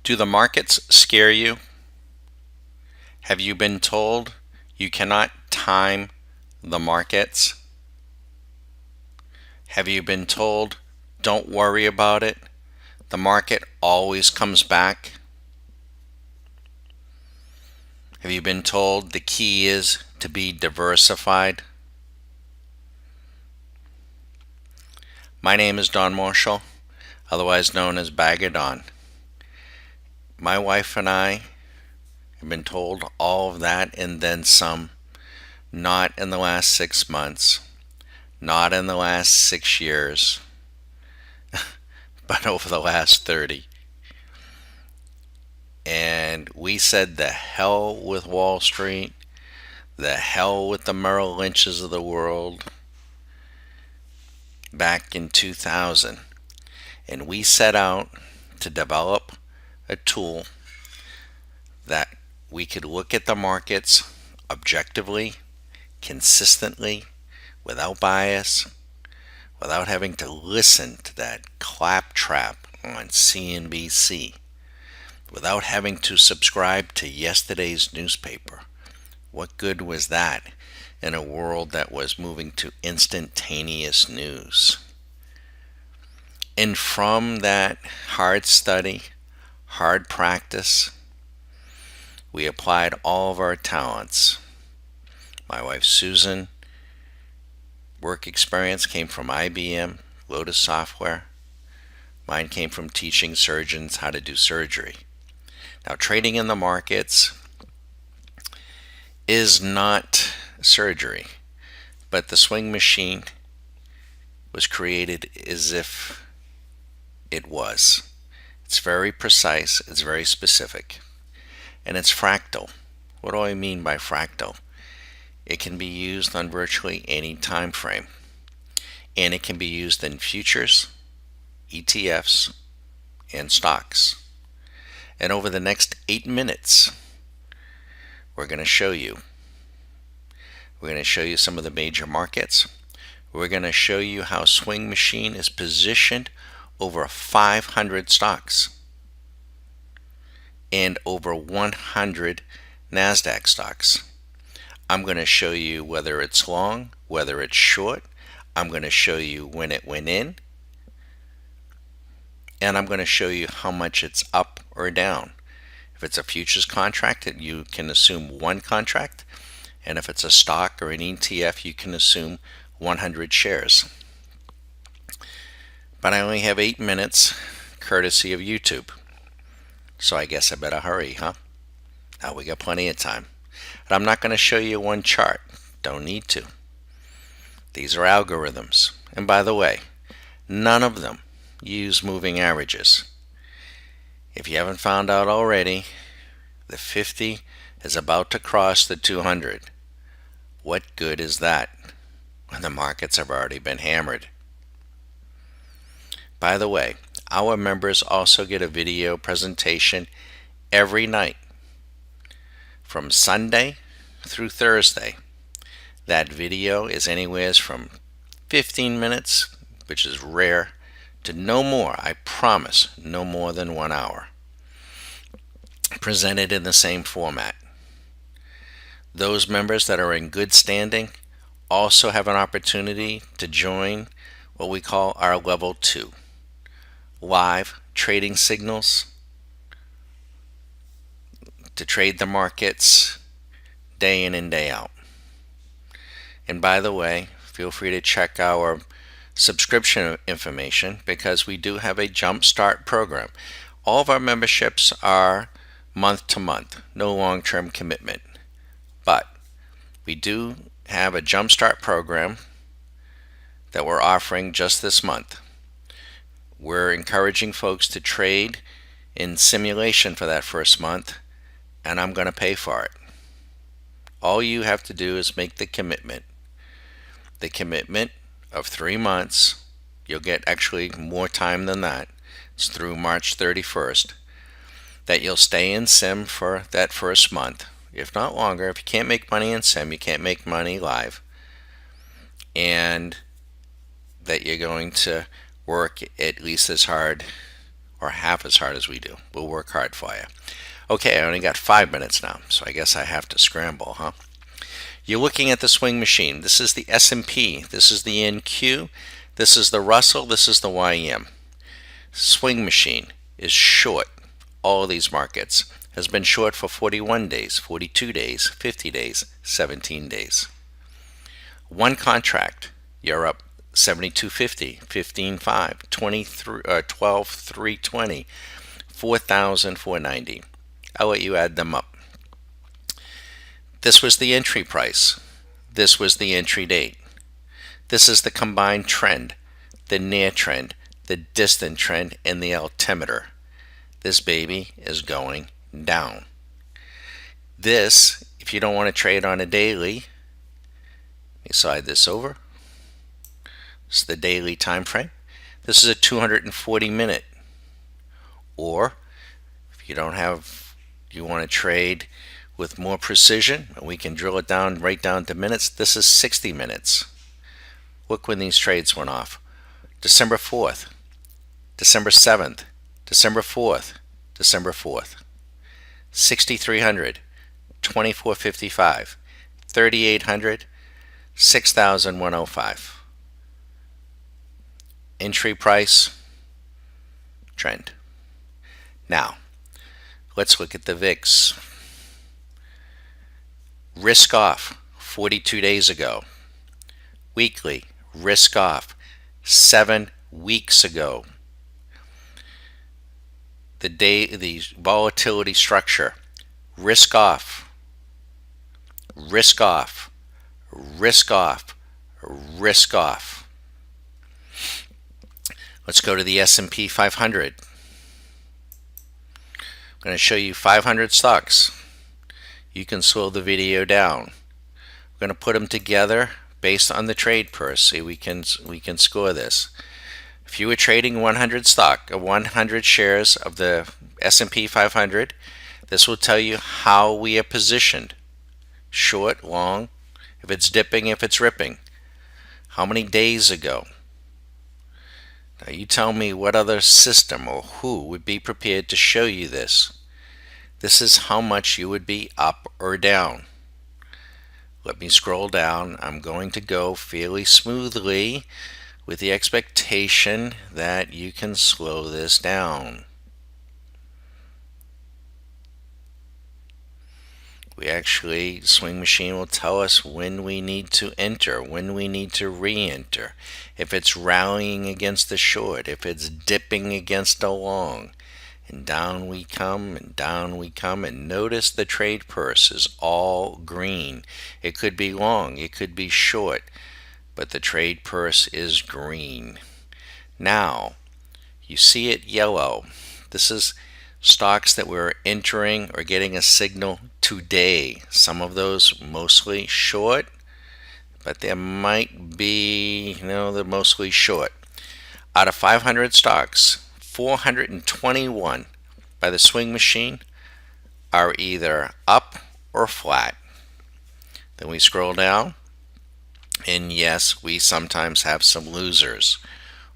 Do the markets scare you? Have you been told you cannot time the markets? Have you been told, don't worry about it? The market always comes back. Have you been told the key is to be diversified? My name is Don Marshall, otherwise known as Bag of Don. My wife and I have been told all of that and then some, not in the last 6 months, not in the last 6 years, but over the last 30. And we said the hell with Wall Street, the hell with the Merrill Lynches of the world back in 2000. And we set out to develop a tool that we could look at the markets objectively, consistently, without bias, without having to listen to that claptrap on CNBC, without having to subscribe to yesterday's newspaper. What good was that in a world that was moving to instantaneous news? And from that hard study, hard practice, we applied all of our talents. My wife Susan, work experience came from IBM, Lotus Software. Mine came from teaching surgeons how to do surgery. Now, trading in the markets is not surgery, but the swing machine was created as if it was. It's very precise, it's very specific, and it's fractal. What do I mean by fractal? It can be used on virtually any time frame, and it can be used in futures, ETFs, and stocks. And over the next 8 minutes, we're going to show you. We're going to show you some of the major markets. We're going to show you how Swing Machine is positioned over 500 stocks and over 100 NASDAQ stocks. I'm going to show you whether it's long, whether it's short. I'm going to show you when it went in. And I'm going to show you how much it's up or down. If it's a futures contract, you can assume one contract. And if it's a stock or an ETF, you can assume 100 shares. But I only have 8 minutes, courtesy of YouTube. So I guess I better hurry, huh? Now we got plenty of time. But I'm not going to show you one chart. Don't need to. These are algorithms. And by the way, none of them use moving averages. If you haven't found out already, the 50 is about to cross the 200. What good is that when the markets have already been hammered? By the way, our members also get a video presentation every night from Sunday through Thursday. That video is anywhere from 15 minutes, which is rare, to no more, I promise, no more than 1 hour. Presented in the same format. Those members that are in good standing also have an opportunity to join what we call our level 2. Live trading signals to trade the markets day in and day out. And by the way, feel free to check our subscription information because we do have a Jumpstart program. All of our memberships are month to month, no long-term commitment. But we do have a Jumpstart program that we're offering just this month. We're encouraging folks to trade in simulation for that first month, and I'm going to pay for it. All you have to do is make the commitment. The commitment of 3 months. You'll get actually more time than that. It's through March 31st. That you'll stay in sim for that first month, if not longer. If you can't make money in sim, you can't make money live. And that you're going to work at least as hard or half as hard as we do. We'll work hard for you. Okay, I only got 5 minutes now, so I guess I have to scramble, huh? You're looking at the swing machine. This is the S&P. This is the NQ. This is the Russell. This is the YM. Swing machine is short. All of these markets has been short for 41 days, 42 days, 50 days, 17 days. One contract, you're up 72.50, 15.5, 23, 12.320, 4,490. I'll let you add them up. This was the entry price. This was the entry date. This is the combined trend, the near trend, the distant trend, and the altimeter. This baby is going down. This, if you don't want to trade on a daily, let me slide this over. This is the daily time frame. This is a 240-minute. Or if you don't have, you want to trade with more precision, and we can drill it down right down to minutes. This is 60 minutes. Look when these trades went off. December 4th, December 7th, December 4th, December 4th. 6,300, 24.55, 3,800, 6,105. Entry price, trend. Now, let's look at the VIX. Risk off 42 days ago. Weekly, risk off 7 weeks ago. The volatility structure, risk off, risk off, risk off, risk off. Let's go to the S&P 500. I'm going to show you 500 stocks. You can slow the video down. We're going to put them together based on the trade purse. See, we can score this. If you were trading 100 shares of the S&P 500, this will tell you how we are positioned. Short, long, if it's dipping, if it's ripping. How many days ago? Now you tell me what other system or who would be prepared to show you this. This is how much you would be up or down. Let me scroll down. I'm going to go fairly smoothly with the expectation that you can slow this down. The swing machine will tell us when we need to enter, when we need to re-enter, if it's rallying against the short, if it's dipping against a long. And down we come, and down we come, and notice the trade purse is all green. It could be long, it could be short, but the trade purse is green. Now, you see it yellow. This is stocks that we're entering or getting a signal today. Some of those mostly short, but there might be, they're mostly short. Out of 500 stocks, 421 by the swing machine are either up or flat. Then we scroll down, and yes, we sometimes have some losers,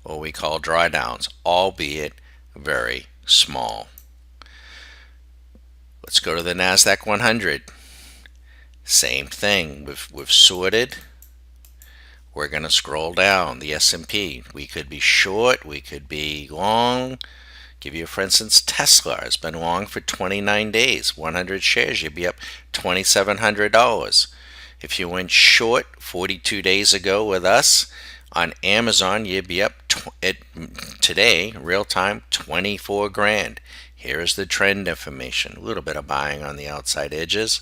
what we call drawdowns, albeit very small. Let's go to the NASDAQ 100. Same thing. We've sorted. We're going to scroll down. The S&P. We could be short. We could be long. Give you, for instance, Tesla has been long for 29 days. 100 shares, you'd be up $2,700. If you went short 42 days ago with us on Amazon, you'd be up today, real time, 24 grand. Here's the trend information. A little bit of buying on the outside edges.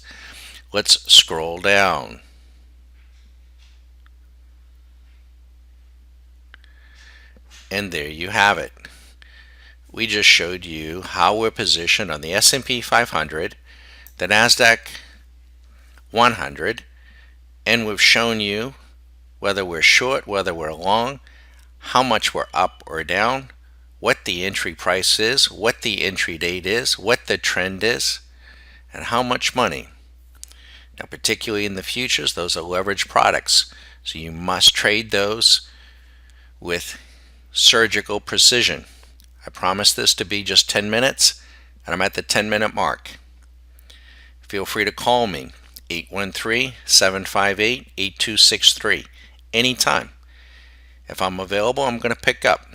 Let's scroll down. And there you have it. We just showed you how we're positioned on the S&P 500, the NASDAQ 100, and we've shown you whether we're short, whether we're long, how much we're up or down, what the entry price is, what the entry date is, what the trend is, and how much money. Now, particularly in the futures, those are leveraged products, so you must trade those with surgical precision. I promise this to be just 10 minutes, and I'm at the 10-minute mark. Feel free to call me, 813-758-8263, anytime. If I'm available, I'm going to pick up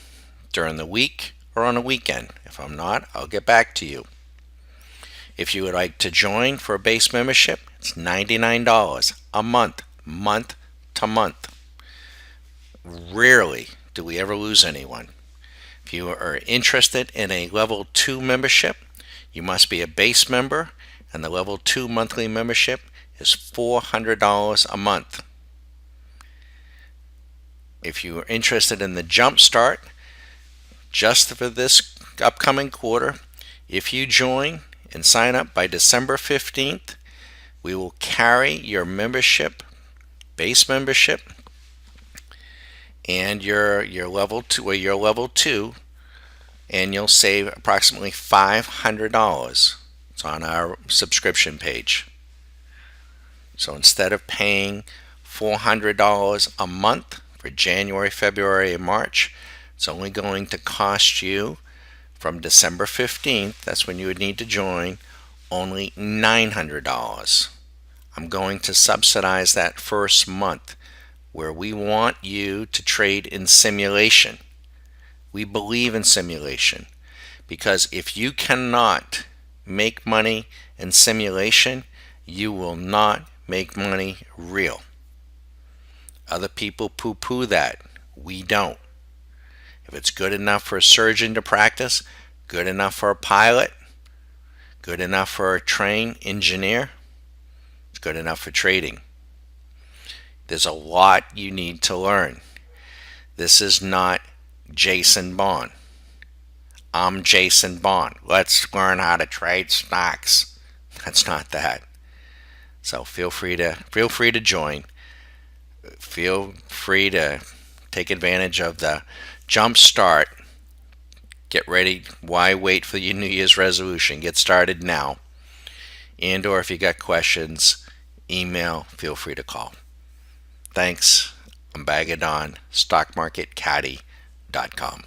during the week or on a weekend. If I'm not, I'll get back to you. If you would like to join for a base membership, it's $99 a month, month to month. Rarely do we ever lose anyone. If you are interested in a level 2 membership, you must be a base member, and the level 2 monthly membership is $400 a month. If you are interested in the Jump Start, just for this upcoming quarter, if you join and sign up by December 15th, we will carry your membership, base membership, and your level 2, and you'll save approximately $500. It's on our subscription page. So instead of paying $400 a month for January, February, and March, it's only going to cost you from December 15th, that's when you would need to join, only $900. I'm going to subsidize that first month, where we want you to trade in simulation. We believe in simulation, because if you cannot make money in simulation, you will not make money real. Other people poo-poo that. We don't. If it's good enough for a surgeon to practice, good enough for a pilot, good enough for a trained engineer, it's good enough for trading. There's a lot you need to learn. This is not Jason Bond. I'm Jason Bond. Let's learn how to trade stocks. That's not that. So feel free to join. Feel free to take advantage of the Jump Start. Get ready. Why wait for your New Year's resolution? Get started now. And or if you got questions, email, feel free to call. Thanks. I'm Bagadon, StockMarketCaddy.com.